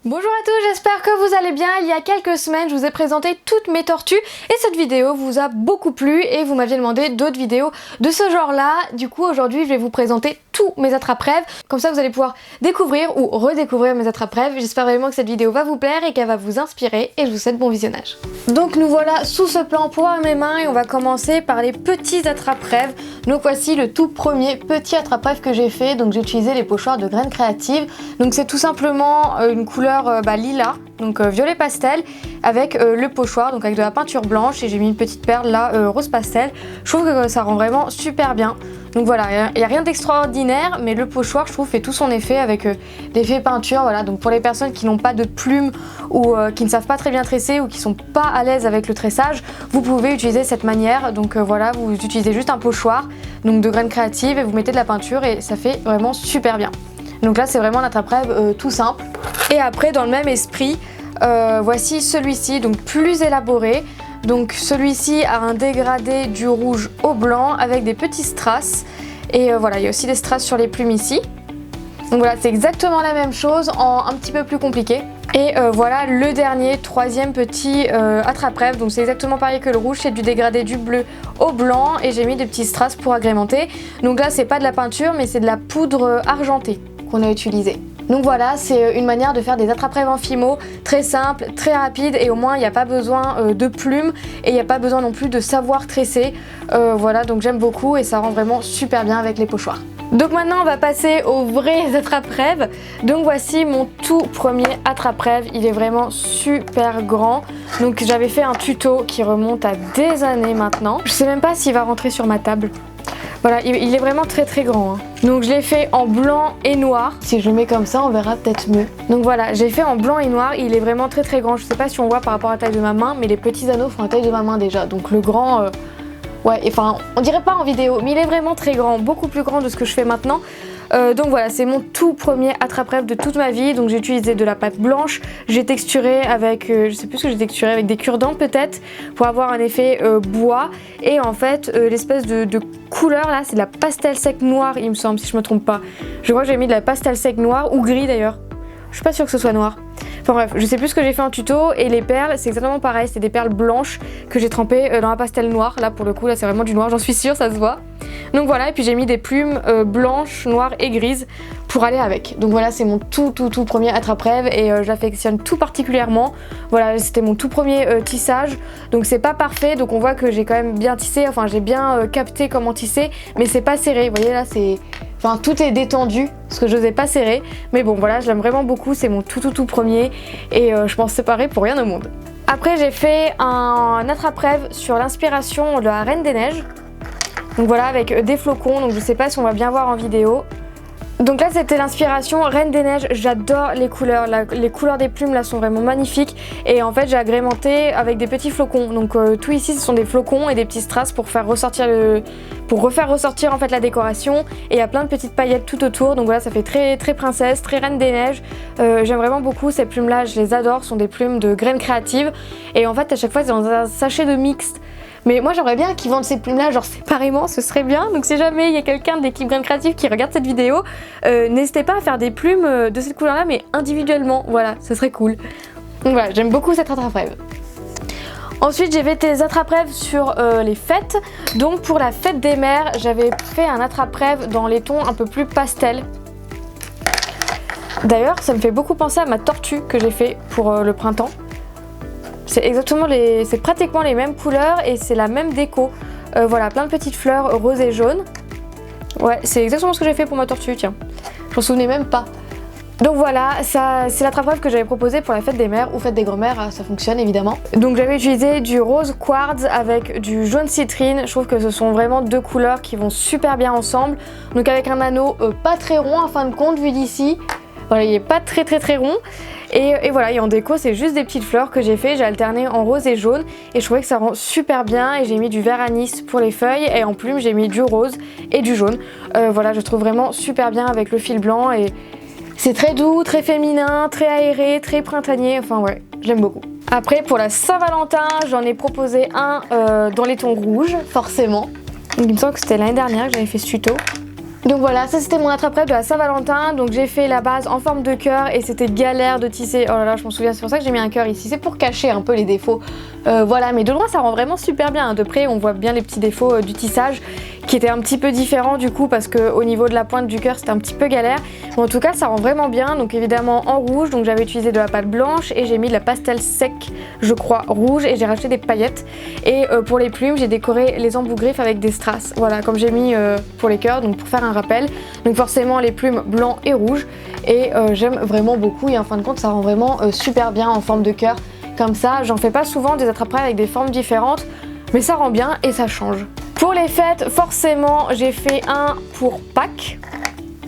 Bonjour à tous, j'espère que vous allez bien. Il y a quelques semaines, je vous ai présenté toutes mes tortues et cette vidéo vous a beaucoup plu et vous m'aviez demandé d'autres vidéos de ce genre-là. Du coup, aujourd'hui, je vais vous présenter tous mes attrape-rêves. Comme ça, vous allez pouvoir découvrir ou redécouvrir mes attrape-rêves. J'espère vraiment que cette vidéo va vous plaire et qu'elle va vous inspirer et je vous souhaite bon visionnage. Donc nous voilà sous ce plan pour mes mains et on va commencer par les petits attrape-rêves. Donc voici le tout premier petit attrape-rêve que j'ai fait. Donc j'ai utilisé les pochoirs de Graines Créatives. Donc c'est tout simplement une couleur lilas, donc violet pastel avec le pochoir, donc avec de la peinture blanche et j'ai mis une petite perle là rose pastel. Je trouve que ça rend vraiment super bien. Donc voilà, il n'y a rien d'extraordinaire, mais le pochoir, je trouve, fait tout son effet avec l'effet peinture. Voilà, donc pour les personnes qui n'ont pas de plumes ou qui ne savent pas très bien tresser ou qui sont pas à l'aise avec le tressage, vous pouvez utiliser cette manière. Donc voilà, vous utilisez juste un pochoir, donc de Graines Créatives, et vous mettez de la peinture et ça fait vraiment super bien. Donc là, c'est vraiment un attrape-rêve tout simple. Et après, dans le même esprit, voici celui-ci, donc plus élaboré. Donc celui-ci a un dégradé du rouge au blanc avec des petits strass. Et voilà, il y a aussi des strass sur les plumes ici. Donc voilà, c'est exactement la même chose en un petit peu plus compliqué. Et voilà le dernier, troisième petit attrape-rêve. Donc c'est exactement pareil que le rouge, c'est du dégradé du bleu au blanc. Et j'ai mis des petits strass pour agrémenter. Donc là, c'est pas de la peinture, mais c'est de la poudre argentée qu'on a utilisée. Donc voilà, c'est une manière de faire des attrape-rêves en fimo, très simple, très rapide et au moins il n'y a pas besoin de plumes et il n'y a pas besoin non plus de savoir tresser. Voilà, donc j'aime beaucoup et ça rend vraiment super bien avec les pochoirs. Donc maintenant on va passer aux vrais attrape-rêves. Donc voici mon tout premier attrape-rêve, il est vraiment super grand. Donc j'avais fait un tuto qui remonte à des années maintenant. Je sais même pas s'il va rentrer sur ma table. Voilà, il est vraiment très très grand. Donc je l'ai fait en blanc et noir. Si je le mets comme ça, on verra peut-être mieux. Donc voilà, j'ai fait en blanc et noir. Il est vraiment très très grand. Je sais pas si on voit par rapport à la taille de ma main, mais les petits anneaux font la taille de ma main déjà. Donc le grand, ouais, enfin, on dirait pas en vidéo, mais il est vraiment très grand, beaucoup plus grand de ce que je fais maintenant. Donc voilà, c'est mon tout premier attrape-rêve de toute ma vie. Donc j'ai utilisé de la pâte blanche, j'ai texturé avec, je sais plus ce que j'ai texturé, avec des cure-dents peut-être, pour avoir un effet bois. Et en fait, l'espèce de couleur là, c'est de la pastel sec noir, il me semble, si je me trompe pas. Je crois que j'ai mis de la pastel sec noir ou gris d'ailleurs. Je suis pas sûre que ce soit noir. Enfin bref, je sais plus ce que j'ai fait en tuto et les perles, c'est exactement pareil, c'est des perles blanches que j'ai trempées dans la pastel noire. Là pour le coup, là c'est vraiment du noir, j'en suis sûre, ça se voit. Donc voilà, et puis j'ai mis des plumes blanches, noires et grises pour aller avec. Donc voilà, c'est mon tout premier attrape-rêve et j'affectionne tout particulièrement. Voilà, c'était mon tout premier tissage. Donc c'est pas parfait, donc on voit que j'ai quand même bien tissé, enfin j'ai bien capté comment tisser, mais c'est pas serré. Vous voyez là, c'est... Enfin, tout est détendu, ce que je n'osais pas serrer. Mais bon, voilà, je l'aime vraiment beaucoup. C'est mon tout premier. Et je pense séparer pour rien au monde. Après, j'ai fait un attrape-rêve sur l'inspiration de la Reine des Neiges. Donc voilà, avec des flocons. Donc je sais pas si on va bien voir en vidéo. Donc là, c'était l'inspiration Reine des Neiges. J'adore les couleurs. Les couleurs des plumes là sont vraiment magnifiques. Et en fait, j'ai agrémenté avec des petits flocons. Donc tout ici, ce sont des flocons et des petits strass pour faire ressortir pour refaire ressortir en fait la décoration. Et il y a plein de petites paillettes tout autour. Donc voilà, ça fait très princesse, très Reine des Neiges. J'aime vraiment beaucoup ces plumes là. Je les adore. Ce sont des plumes de Graines Créatives. Et en fait, à chaque fois, c'est dans un sachet de mixte. Mais moi j'aimerais bien qu'ils vendent ces plumes là genre séparément, ce serait bien. Donc si jamais il y a quelqu'un de l'équipe Graines Créatives qui regarde cette vidéo, n'hésitez pas à faire des plumes de cette couleur là mais individuellement, voilà, ce serait cool. Donc voilà, j'aime beaucoup cette attrape-rêve. Ensuite j'ai fait des attrape-rêves sur les fêtes. Donc pour la fête des mères, j'avais fait un attrape-rêve dans les tons un peu plus pastel. D'ailleurs ça me fait beaucoup penser à ma tortue que j'ai fait pour le printemps. C'est pratiquement les mêmes couleurs et c'est la même déco. Voilà, plein de petites fleurs roses et jaunes. Ouais, c'est exactement ce que j'ai fait pour ma tortue, tiens. Je m'en souvenais même pas. Donc voilà, ça c'est l'attrape-rêve que j'avais proposé pour la fête des mères ou fête des grand-mères, ça fonctionne évidemment. Donc j'avais utilisé du rose quartz avec du jaune citrine. Je trouve que ce sont vraiment deux couleurs qui vont super bien ensemble. Donc avec un anneau pas très rond en fin de compte vu d'ici. Voilà, il est pas très rond. Et voilà, et en déco c'est juste des petites fleurs que j'ai fait, j'ai alterné en rose et jaune et je trouvais que ça rend super bien et j'ai mis du vert anis pour les feuilles et en plume j'ai mis du rose et du jaune. Voilà, je trouve vraiment super bien avec le fil blanc et c'est très doux, très féminin, très aéré, très printanier, enfin ouais, j'aime beaucoup. Après pour la Saint-Valentin, j'en ai proposé un dans les tons rouges, forcément. Donc, il me semble que c'était l'année dernière que j'avais fait ce tuto. Donc voilà, ça c'était mon attrape-rêve de la Saint-Valentin. Donc j'ai fait la base en forme de cœur et c'était galère de tisser. Oh là là, je m'en souviens, c'est pour ça que j'ai mis un cœur ici. C'est pour cacher un peu les défauts. Voilà, mais de loin ça rend vraiment super bien. De près on voit bien les petits défauts du tissage qui étaient un petit peu différents du coup parce qu'au niveau de la pointe du cœur c'était un petit peu galère. Mais en tout cas ça rend vraiment bien. Donc évidemment en rouge, donc j'avais utilisé de la pâte blanche et j'ai mis de la pastel sec, je crois, rouge, et j'ai rajouté des paillettes. Et pour les plumes j'ai décoré les embouts griffes avec des strass. Voilà, comme j'ai mis pour les cœurs, donc pour faire un rappel. Donc forcément les plumes blanc et rouge, et j'aime vraiment beaucoup, et en fin de compte ça rend vraiment super bien en forme de cœur comme ça. J'en fais pas souvent des attrape-rêves avec des formes différentes, mais ça rend bien et ça change. Pour les fêtes, forcément j'ai fait un pour Pâques.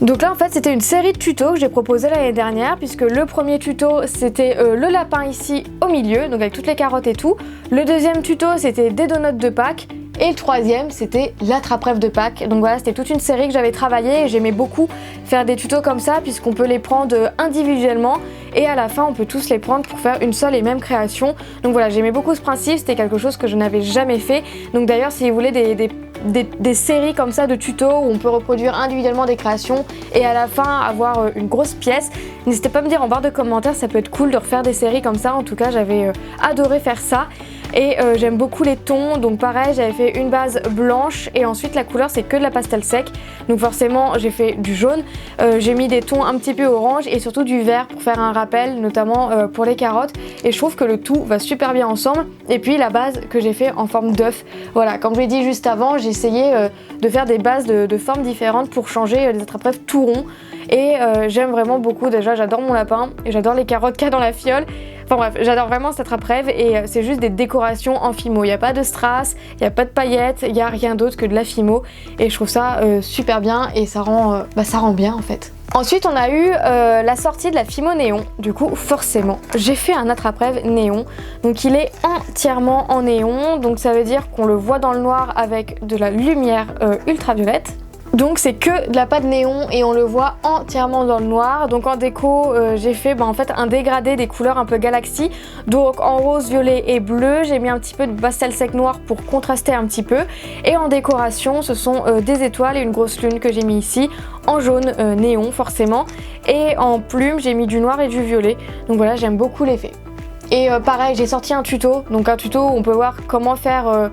Donc là en fait c'était une série de tutos que j'ai proposé l'année dernière, puisque le premier tuto c'était le lapin ici au milieu, donc avec toutes les carottes et tout. Le deuxième tuto c'était des donuts de Pâques. Et le troisième c'était l'attrape-rêve de Pâques. Donc voilà, c'était toute une série que j'avais travaillée et j'aimais beaucoup faire des tutos comme ça puisqu'on peut les prendre individuellement et à la fin on peut tous les prendre pour faire une seule et même création. Donc voilà, j'aimais beaucoup ce principe, c'était quelque chose que je n'avais jamais fait. Donc d'ailleurs si vous voulez des séries comme ça de tutos où on peut reproduire individuellement des créations et à la fin avoir une grosse pièce, n'hésitez pas à me dire en barre de commentaires, ça peut être cool de refaire des séries comme ça. En tout cas j'avais adoré faire ça. Et j'aime beaucoup les tons, donc pareil j'avais fait une base blanche et ensuite la couleur c'est que de la pastel sec, donc forcément j'ai fait du jaune, j'ai mis des tons un petit peu orange et surtout du vert pour faire un rappel, notamment pour les carottes, et je trouve que le tout va super bien ensemble. Et puis la base que j'ai fait en forme d'œuf, voilà, comme je l'ai dit juste avant, j'ai essayé de faire des bases de formes différentes pour changer les attrape-rêves tout ronds. Et j'aime vraiment beaucoup, déjà j'adore mon lapin et j'adore les carottes qu'il y a dans la fiole. Enfin bref, j'adore vraiment cet attrape-rêve et c'est juste des décorations en fimo. Il n'y a pas de strass, il n'y a pas de paillettes, il n'y a rien d'autre que de la fimo. Et je trouve ça super bien et ça rend bien en fait. Ensuite on a eu la sortie de la Fimo néon. Du coup forcément j'ai fait un attrape-rêve néon. Donc il est entièrement en néon. Donc ça veut dire qu'on le voit dans le noir avec de la lumière ultraviolette. Donc c'est que de la pâte néon et on le voit entièrement dans le noir. Donc en déco j'ai fait en fait un dégradé des couleurs un peu galaxie. Donc en rose, violet et bleu. J'ai mis un petit peu de pastel sec noir pour contraster un petit peu. Et en décoration ce sont des étoiles et une grosse lune que j'ai mis ici. En jaune néon forcément. Et en plume j'ai mis du noir et du violet. Donc voilà, j'aime beaucoup l'effet. Et pareil j'ai sorti un tuto. Donc un tuto où on peut voir comment faire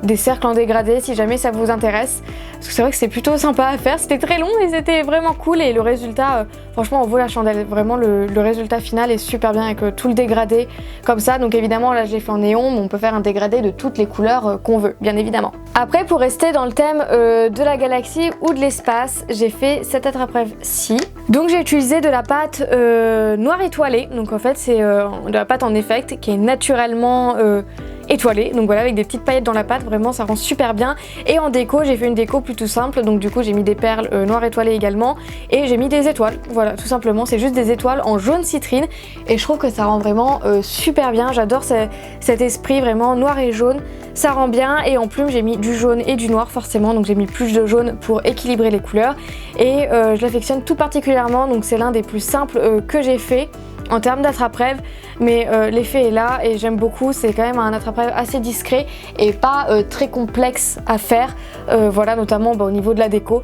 des cercles en dégradé si jamais ça vous intéresse, parce que c'est vrai que c'est plutôt sympa à faire. C'était très long et c'était vraiment cool, et le résultat franchement on vaut la chandelle. Vraiment le résultat final est super bien avec tout le dégradé comme ça. Donc évidemment là je l'ai fait en néon, mais on peut faire un dégradé de toutes les couleurs qu'on veut bien évidemment. Après pour rester dans le thème de la galaxie ou de l'espace, j'ai fait cette attrape-rêve-ci. Donc j'ai utilisé de la pâte noire étoilée. Donc en fait c'est de la pâte en effect qui est naturellement étoilée, donc voilà, avec des petites paillettes dans la pâte, vraiment ça rend super bien. Et en déco j'ai fait une déco plutôt simple, donc du coup j'ai mis des perles noires étoilées également, et j'ai mis des étoiles, voilà, tout simplement c'est juste des étoiles en jaune citrine, et je trouve que ça rend vraiment super bien. J'adore cet esprit vraiment noir et jaune, ça rend bien. Et en plume j'ai mis du jaune et du noir forcément, donc j'ai mis plus de jaune pour équilibrer les couleurs, et je l'affectionne tout particulièrement. Donc c'est l'un des plus simples que j'ai fait en termes d'attrape-rêve, mais l'effet est là et j'aime beaucoup. C'est quand même un attrape-rêve assez discret et pas très complexe à faire, voilà, notamment au niveau de la déco,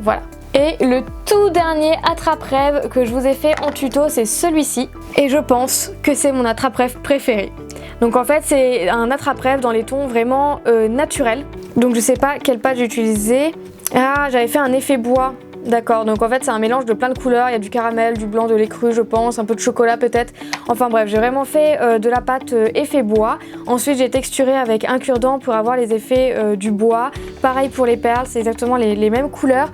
voilà. Et le tout dernier attrape-rêve que je vous ai fait en tuto, c'est celui-ci, et je pense que c'est mon attrape-rêve préféré. Donc en fait c'est un attrape-rêve dans les tons vraiment naturels. Donc je sais pas quelle pâte j'ai utilisé. Ah, j'avais fait un effet bois. D'accord, donc en fait c'est un mélange de plein de couleurs, il y a du caramel, du blanc, de l'écru je pense, un peu de chocolat peut-être. Enfin bref, j'ai vraiment fait de la pâte effet bois. Ensuite j'ai texturé avec un cure-dent pour avoir les effets du bois. Pareil pour les perles, c'est exactement les mêmes couleurs.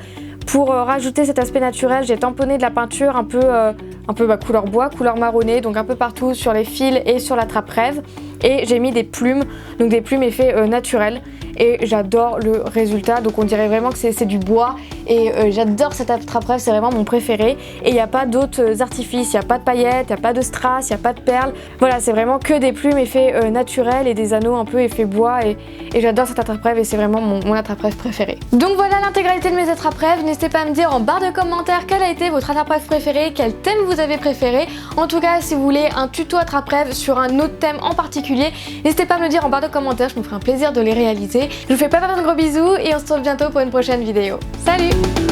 Pour rajouter cet aspect naturel, j'ai tamponné de la peinture un peu couleur bois, couleur marronnée, donc un peu partout sur les fils et sur l'attrape-rêve. Et j'ai mis des plumes, donc des plumes effets naturels. Et j'adore le résultat, donc on dirait vraiment que c'est du bois. Et j'adore cet attrape-rêve, c'est vraiment mon préféré. Et il n'y a pas d'autres artifices, il n'y a pas de paillettes, il n'y a pas de strass, il n'y a pas de perles. Voilà, c'est vraiment que des plumes effets naturels et des anneaux un peu effet bois. Et j'adore cet attrape-rêve et c'est vraiment mon attrape-rêve préféré. Donc voilà l'intégralité de mes attrape-rêves. N'hésitez pas à me dire en barre de commentaires quel a été votre attrape-rêve préféré, quel thème vous vous avez préféré. En tout cas, si vous voulez un tuto attrape-rêve sur un autre thème en particulier, n'hésitez pas à me le dire en barre de commentaires, je me ferai un plaisir de les réaliser. Je vous fais pas mal de gros bisous et on se retrouve bientôt pour une prochaine vidéo. Salut!